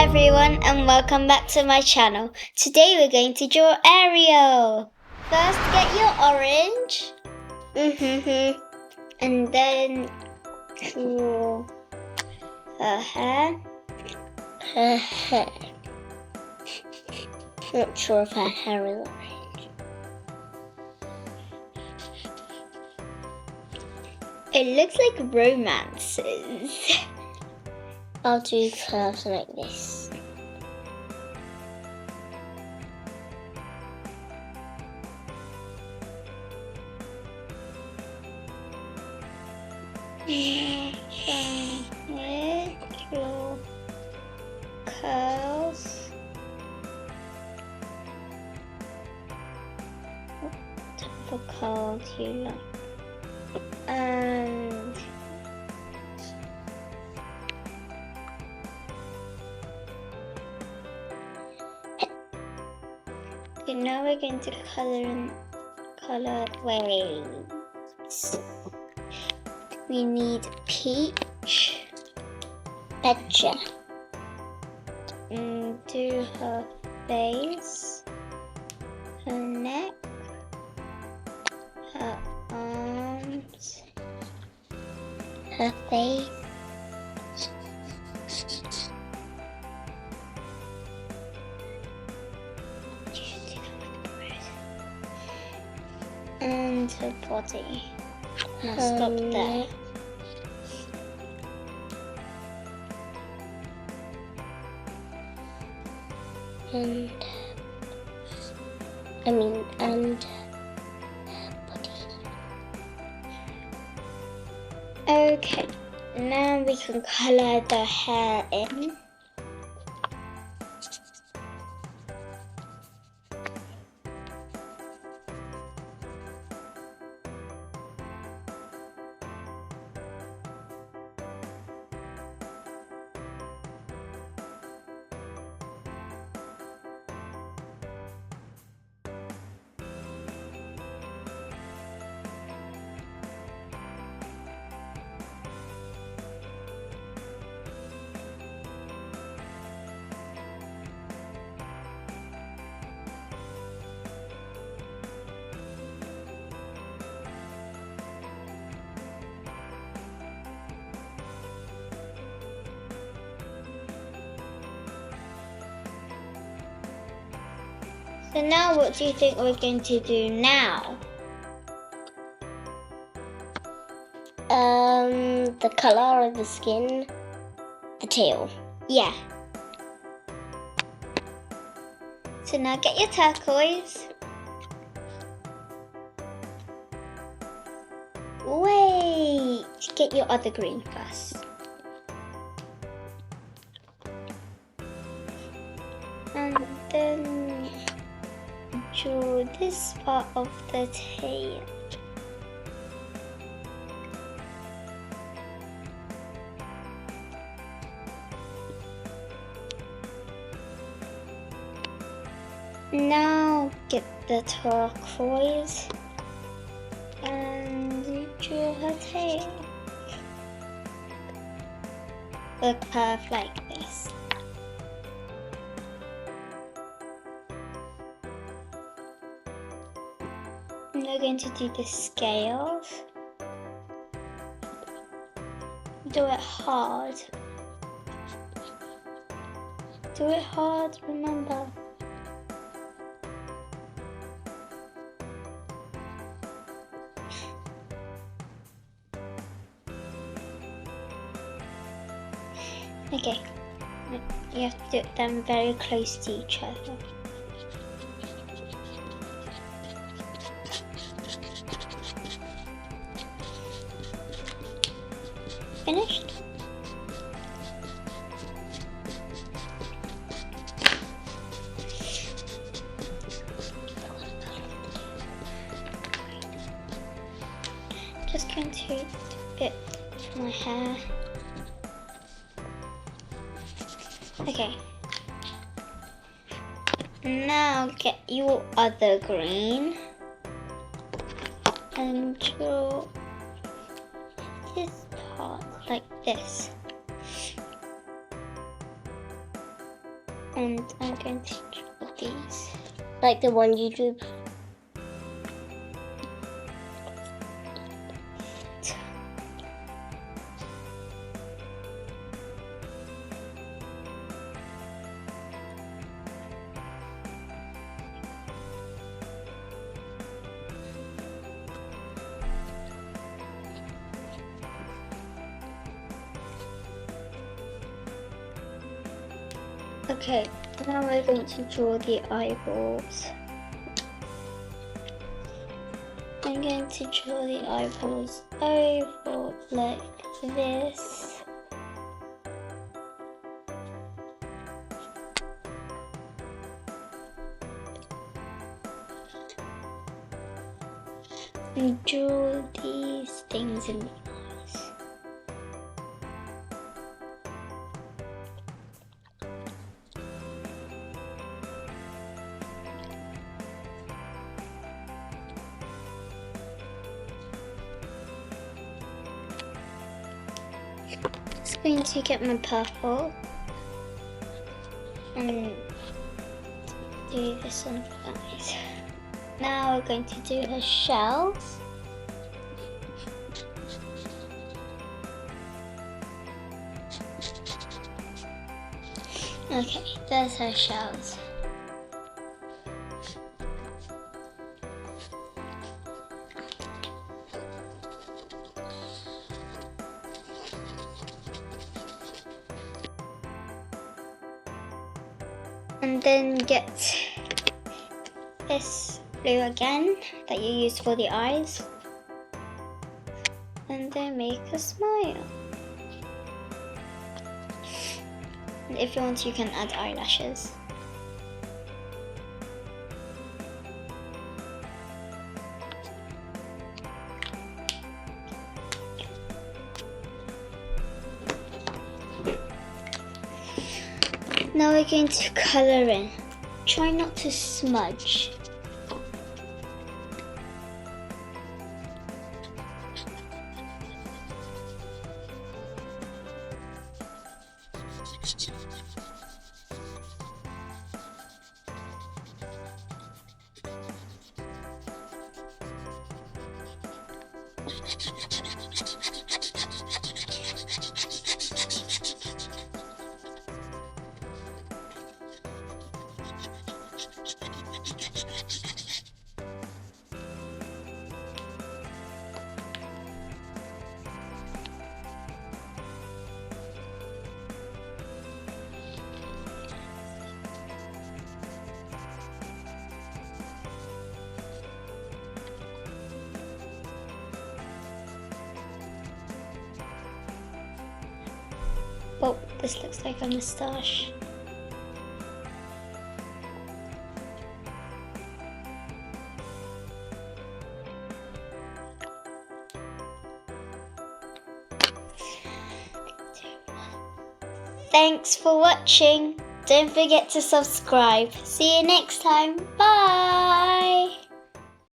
everyone and welcome back to my channel. Today we're going to draw Ariel. First get your orange. And then draw her hair. Not sure if her hair is orange. It looks like romances. I'll do curves like this. Little curls. What type of curl do you like? And okay, now we're going to color waves. We need peach, pecha, do her face, her neck, her arms, her face. And her body. Now stop there. And body. Okay, now we can color the hair in. So now what do you think we're going to do now? The color of the skin, the tail. Yeah. So now get your turquoise. Wait, get your other green first. And then draw this part of the tail. Now get the turquoise and draw her tail. A curve like this. And we're going to do the scales. Do it hard. Do it hard, remember. Okay, you have to do them very close to each other. Finished? Just going to do a bit of my hair. Okay. Now get your other green and draw this part like this. And I'm going to draw these. Like the one you drew. Okay, now we're going to draw the eyeballs. I'm going to draw the eyeballs over like this. And draw these things in the eyes. Just going to get my purple and do this on the eyes. Now we're going to do her shells. Okay, there's her shells. And then get this blue again that you used for the eyes. And then make a smile. And if you want, you can add eyelashes. Now we're going to colour in. Try not to smudge. Oh, this looks like a moustache. Thanks for watching. Don't forget to subscribe. See you next time. Bye.